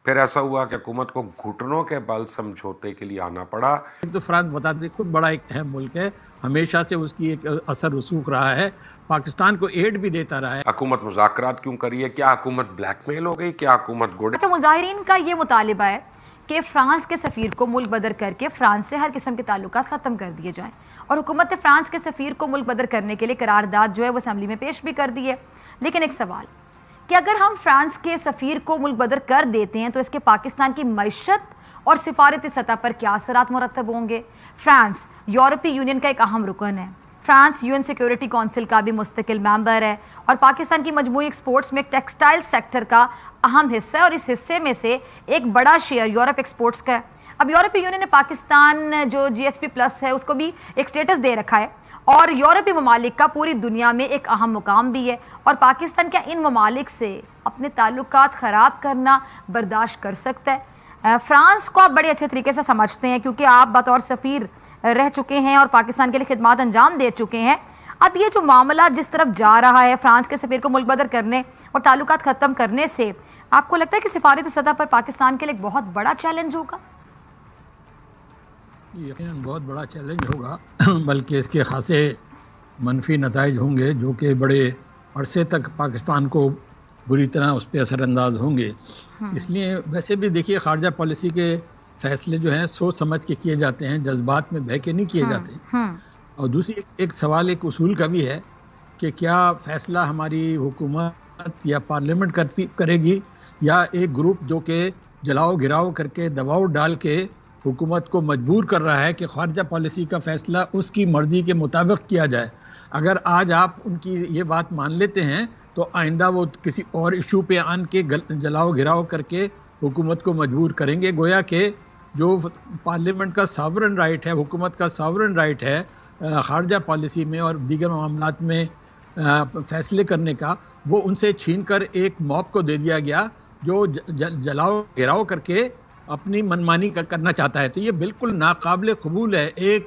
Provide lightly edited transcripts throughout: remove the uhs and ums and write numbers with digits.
پھر ایسا ہوا کہ حکومت کو گھٹنوں کے بل سمجھوتے کے لیے آنا پڑا۔ ایک تو فرانس بتاتے خود بڑا ایک اہم ملک ہے، ہمیشہ سے اس کی ایک اثر رسوخ رہا ہے، پاکستان کو ایڈ بھی دیتا رہا ہے۔ حکومت مذاکرات کیوں کری ہے؟ کیا حکومت بلیک میل ہو گئی؟ کیا حکومت گوڑے؟ اچھا، مظاہرین کا یہ مطالبہ ہے کہ فرانس کے سفیر کو ملک بدر کر کے فرانس سے ہر قسم کے تعلقات ختم کر دیے جائیں، اور حکومت نے فرانس کے سفیر کو ملک بدر کرنے کے لیے قرارداد جو ہے وہ اسمبلی میں پیش بھی کر دی ہے۔ لیکن ایک سوال کہ اگر ہم فرانس کے سفیر کو ملک بدر کر دیتے ہیں تو اس کے پاکستان کی معیشت اور سفارتی سطح پر کیا اثرات مرتب ہوں گے؟ فرانس یورپی یونین کا ایک اہم رکن ہے، France U N security council کا بھی مستقل ممبر ہے، اور پاکستان کی مجموعی ایکسپورٹس میں ٹیکسٹائل سیکٹر کا اہم حصہ ہے، اور اس حصے میں سے ایک بڑا شیئر یورپ ایکسپورٹس کا ہے۔ اب یورپی یونین نے پاکستان جو جی ایس پی پلس ہے اس کو بھی ایک سٹیٹس دے رکھا ہے، اور یورپی ممالک کا پوری دنیا میں ایک اہم مقام بھی ہے، اور پاکستان کیا ان ممالک سے اپنے تعلقات خراب کرنا برداشت کر سکتا ہے؟ فرانس کو آپ بڑے اچھے طریقے سے سمجھتے ہیں کیونکہ آپ بطور سفیر رہ چکے ہیں اور پاکستان کے لیے خدمات انجام دے چکے ہیں۔ اب یہ جو معاملہ جس طرف جا رہا ہے فرانس کے سفیر کو ملک بدر کرنے اور تعلقات ختم کرنے سے، آپ کو لگتا ہے کہ سفارتی سطح پر پاکستان کے لیے ایک بہت بڑا چیلنج ہوگا؟ یقیناً بہت بڑا چیلنج ہوگا، بلکہ اس کے خاصے منفی نتائج ہوں گے جو کہ بڑے عرصے تک پاکستان کو بری طرح اس پہ اثر انداز ہوں گے۔ اس لیے ویسے بھی دیکھیے خارجہ پالیسی کے فیصلے جو ہیں سوچ سمجھ کے کیے جاتے ہیں، جذبات میں بہہ کے نہیں کیے جاتے۔ اور دوسری ایک سوال ایک اصول کا بھی ہے کہ کیا فیصلہ ہماری حکومت یا پارلیمنٹ کرے گی، یا ایک گروپ جو کہ جلاؤ گراؤ کر کے دباؤ ڈال کے حکومت کو مجبور کر رہا ہے کہ خارجہ پالیسی کا فیصلہ اس کی مرضی کے مطابق کیا جائے۔ اگر آج آپ ان کی یہ بات مان لیتے ہیں تو آئندہ وہ کسی اور ایشو پہ آن کے جلاؤ گراؤ کر کے حکومت کو مجبور کریں گے، گویا کہ جو پارلیمنٹ کا ساورن رائٹ ہے، حکومت کا ساورن رائٹ ہے خارجہ پالیسی میں اور دیگر معاملات میں فیصلے کرنے کا، وہ ان سے چھین کر ایک موب کو دے دیا گیا جو جلاؤ گراؤ کر کے اپنی منمانی کرنا چاہتا ہے۔ تو یہ بالکل ناقابل قبول ہے۔ ایک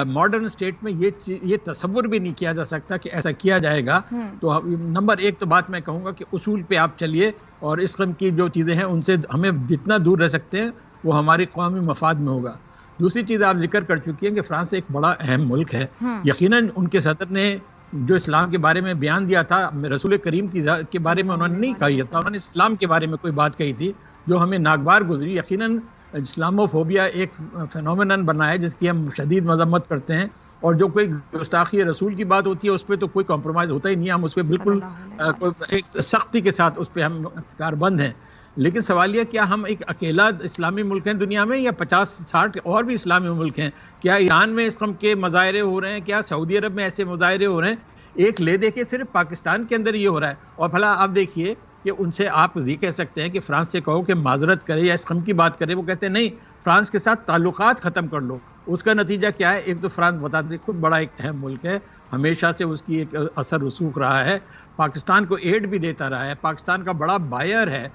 ماڈرن اسٹیٹ میں یہ تصور بھی نہیں کیا جا سکتا کہ ایسا کیا جائے گا۔ تو نمبر ایک تو بات میں کہوں گا کہ اصول پہ آپ چلیے، اور اس قسم کی جو چیزیں ہیں ان سے ہمیں جتنا دور رہ سکتے ہیں وہ ہمارے قومی مفاد میں ہوگا۔ دوسری چیز آپ ذکر کر چکی ہیں کہ فرانس ایک بڑا اہم ملک ہے۔ یقیناً ان کے صدر نے جو اسلام کے بارے میں بیان دیا تھا، رسول کریم کے بارے میں انہوں نے نہیں کہا تھا، انہوں نے اسلام کے بارے میں کوئی بات کہی تھی جو ہمیں ناگوار گزری۔ یقیناً اسلاموفوبیا ایک فینومینن بنا ہے جس کی ہم شدید مذمت کرتے ہیں، اور جو کوئی گستاخی رسول کی بات ہوتی ہے اس پہ تو کوئی کمپرومائز ہوتا ہی نہیں، ہم اس پہ بالکل ایک سختی کے ساتھ اس پہ ہم کاربند ہیں۔ لیکن سوال یہ کیا ہم ایک اکیلا اسلامی ملک ہیں دنیا میں، یا 50-60 اور بھی اسلامی ملک ہیں؟ کیا ایران میں اس قسم کے مظاہرے ہو رہے ہیں؟ کیا سعودی عرب میں ایسے مظاہرے ہو رہے ہیں؟ ایک لے دے کے صرف پاکستان کے اندر یہ ہو رہا ہے۔ اور بھلا آپ دیکھیے کہ ان سے آپ یہ کہہ سکتے ہیں کہ فرانس سے کہو کہ معذرت کرے یا اس قسم کی بات کرے، وہ کہتے ہیں نہیں، فرانس کے ساتھ تعلقات ختم کر لو۔ اس کا نتیجہ کیا ہے؟ ایک تو فرانس بتاتے خود بڑا ایک اہم ملک ہے، ہمیشہ سے اس کی ایک اثر رسوخ رہا ہے، پاکستان کو ایڈ بھی دیتا رہا ہے، پاکستان کا بڑا بائر ہے۔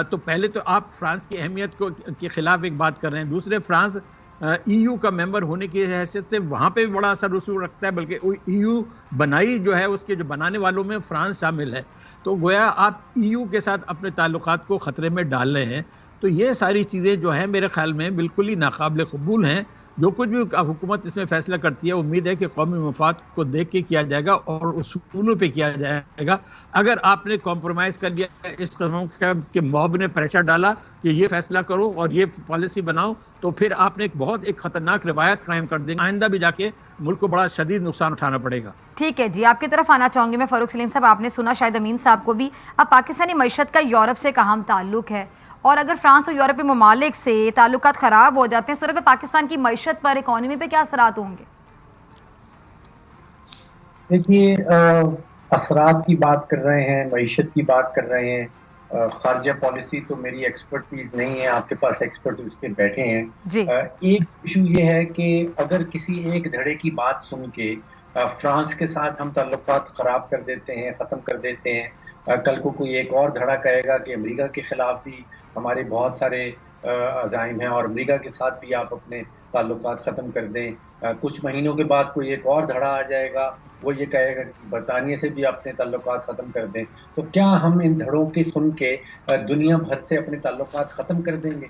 تو پہلے تو آپ فرانس کی اہمیت کے خلاف ایک بات کر رہے ہیں، دوسرے فرانس ای یو کا ممبر ہونے کی حیثیت سے وہاں پہ بھی بڑا اثر رسوخ رکھتا ہے، بلکہ ای یو بنائی جو ہے اس کے جو بنانے والوں میں فرانس شامل ہے۔ تو گویا آپ ای یو کے ساتھ اپنے تعلقات کو خطرے میں ڈال رہے ہیں۔ تو یہ ساری چیزیں جو ہیں میرے خیال میں بالکل ہی ناقابل قبول ہیں۔ جو کچھ بھی حکومت اس میں فیصلہ کرتی ہے، امید ہے کہ قومی مفاد کو دیکھ کے کیا جائے گا اور اصولوں پہ کیا جائے گا۔ اگر آپ نے کمپرومائز کر لیا، اس قسم کے موب نے پریشر ڈالا کہ یہ فیصلہ کرو اور یہ پالیسی بناؤ، تو پھر آپ نے ایک خطرناک روایت قائم کر دیں گے، آئندہ بھی جا کے ملک کو بڑا شدید نقصان اٹھانا پڑے گا۔ ٹھیک ہے جی، آپ کی طرف آنا چاہوں گی میں فاروق سلیم صاحب۔ آپ نے سنا شاہد امین صاحب کو بھی، اب پاکستانی معیشت کا یورپ سے اہم تعلق ہے، اور اگر فرانس اور یورپی ممالک سے تعلقات خراب ہو جاتے ہیں، صورت میں پاکستان کی معیشت پر، اکانومی پہ کیا اثرات ہوں گے؟ دیکھیے، اثرات کی بات کر رہے ہیں، معیشت کی بات کر رہے ہیں، خارجہ پالیسی تو میری ایکسپرٹیز نہیں ہے، آپ کے پاس ایکسپرٹ اس کے بیٹھے ہیں جی۔ ایک ایشو یہ ہے کہ اگر کسی ایک دھڑے کی بات سن کے فرانس کے ساتھ ہم تعلقات خراب کر دیتے ہیں، ختم کر دیتے ہیں، کل کو کوئی ایک اور دھڑا کہے گا کہ امریکہ کے خلاف بھی ہمارے بہت سارے عزائم ہیں اور امریکہ کے ساتھ بھی آپ اپنے تعلقات ختم کر دیں. کچھ مہینوں کے بعد کوئی ایک اور دھڑا آ جائے گا, وہ یہ کہے گا کہ برطانیہ سے بھی اپنے تعلقات ختم کر دیں. تو کیا ہم ان دھڑوں کی سن کے دنیا بھر سے اپنے تعلقات ختم کر دیں گے؟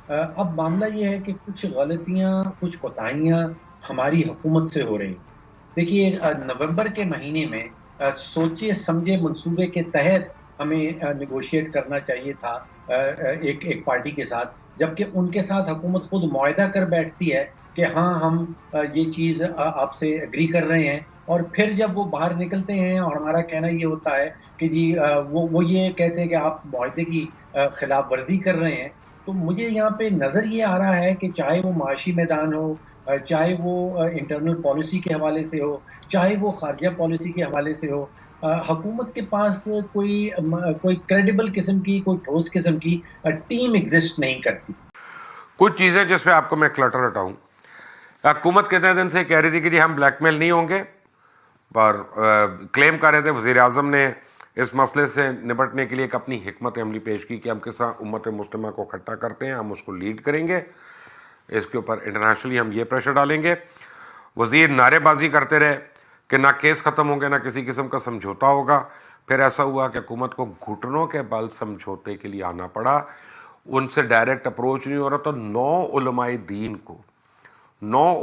اب معاملہ یہ ہے کہ کچھ غلطیاں, کچھ کوتاہیاں ہماری حکومت سے ہو رہی ہیں. دیکھیے, نومبر کے مہینے میں سوچے سمجھے منصوبے کے تحت ہمیں نیگوشیٹ کرنا چاہیے تھا ایک پارٹی کے ساتھ, جبکہ ان کے ساتھ حکومت خود معاہدہ کر بیٹھتی ہے کہ ہاں ہم یہ چیز آپ سے اگری کر رہے ہیں, اور پھر جب وہ باہر نکلتے ہیں اور ہمارا کہنا یہ ہوتا ہے کہ جی وہ یہ کہتے ہیں کہ آپ معاہدے کی خلاف ورزی کر رہے ہیں. تو مجھے یہاں پہ نظر یہ آ رہا ہے کہ چاہے وہ معاشی میدان ہو, چاہے وہ انٹرنل پالیسی کے حوالے سے ہو, چاہے وہ خارجہ پالیسی کے حوالے سے ہو, حکومت کے پاس کوئی کریڈیبل قسم کی, کوئی ٹھوس قسم کی ٹیم ایگزسٹ نہیں کرتی. کچھ چیزیں جس میں آپ کو میں کلٹر ہٹاؤں. حکومت کتنے دن سے کہہ رہی تھی کہ جی ہم بلیک میل نہیں ہوں گے, اور کلیم کر رہے تھے وزیر اعظم نے اس مسئلے سے نپٹنے کے لیے ایک اپنی حکمت عملی پیش کی کہ ہم کس طرح امت مسلمہ کو اکٹھا کرتے ہیں, ہم اس کو لیڈ کریں گے, اس کے اوپر انٹرنیشنلی ہم یہ پریشر ڈالیں گے. وزیر نعرے بازی کرتے رہے کہ نہ کیس ختم ہوں گے نہ کسی قسم کا سمجھوتا ہوگا. پھر ایسا ہوا کہ حکومت کو گھٹنوں کے بل سمجھوتے کے لیے آنا پڑا, ان سے ڈائریکٹ اپروچ نہیں ہو رہا. تو 9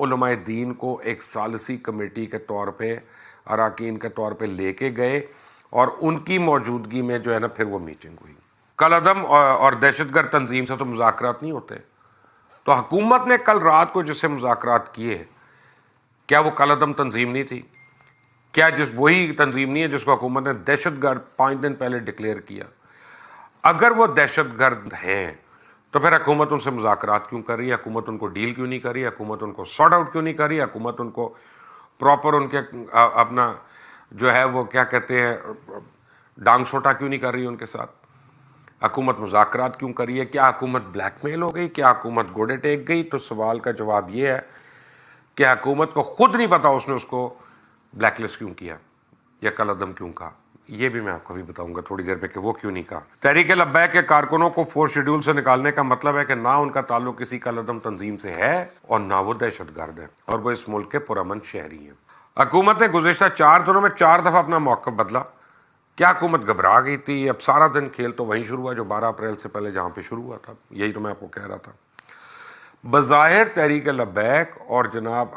علماء دین کو ایک ثالثی کمیٹی کے طور پہ, اراکین کے طور پہ لے کے گئے, اور ان کی موجودگی میں جو ہے نا پھر وہ میٹنگ ہوئی. کل عدم اور دہشت گرد تنظیم سے تو مذاکرات نہیں ہوتے. تو حکومت نے کل رات کو جس سے مذاکرات کیے, کیا وہ کل عدم تنظیم نہیں تھی؟ کیا وہی تنظیم نہیں ہے جس کو حکومت نے دہشت گرد 5 دن پہلے ڈکلیئر کیا؟ اگر وہ دہشت گرد ہیں تو پھر حکومت ان سے مذاکرات کیوں کر رہی ہے؟ حکومت ان کو ڈیل کیوں نہیں کر رہی ہے؟ حکومت ان کو سارٹ آؤٹ کیوں نہیں کر رہی ہے؟ حکومت ان کو پراپر ان کے اپنا جو ہے وہ کیا کہتے ہیں ڈانگ سوٹا کیوں نہیں کر رہی ہے ان کے ساتھ؟ حکومت مذاکرات کیوں کر رہی ہے؟ کیا حکومت بلیک میل ہو گئی؟ کیا حکومت گوڑے ٹیک گئی؟ تو سوال کا جواب یہ ہے کہ حکومت کو خود نہیں پتا اس نے اس کو بلیک لسٹ کیوں کیا یا کل عدم کیوں کہا. یہ بھی میں آپ کو بھی بتاؤں گا تھوڑی دیر پہ کہ وہ کیوں نہیں کہا. تحریک لبیک کے کارکنوں کو 4 شیڈول سے نکالنے کا مطلب ہے کہ نہ ان کا تعلق کسی کل عدم تنظیم سے ہے اور نہ وہ دہشت گرد ہے, اور وہ اس ملک کے پرامن شہری ہیں. حکومت نے گزشتہ 4 دنوں میں 4 دفعہ اپنا موقف بدلا. کیا حکومت گھبرا گئی تھی؟ اب سارا دن کھیل تو وہیں شروع ہوا جو 12 اپریل سے پہلے جہاں پہ شروع ہوا تھا. یہی تو میں آپ کو کہہ رہا تھا. بظاہر تحریک لبیک اور جناب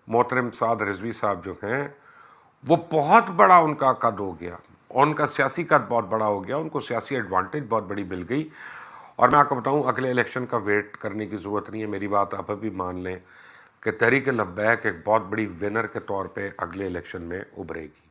محترم سعد رضوی صاحب جو ہیں وہ بہت بڑا ان کا قد ہو گیا, ان کا سیاسی قد بہت بڑا ہو گیا, ان کو سیاسی ایڈوانٹیج بہت بڑی مل گئی. اور میں آپ کو بتاؤں اگلے الیکشن کا ویٹ کرنے کی ضرورت نہیں ہے. میری بات آپ ابھی مان لیں کہ تحریک لبیک ایک بہت بڑی ونر کے طور پہ اگلے الیکشن میں ابھرے گی.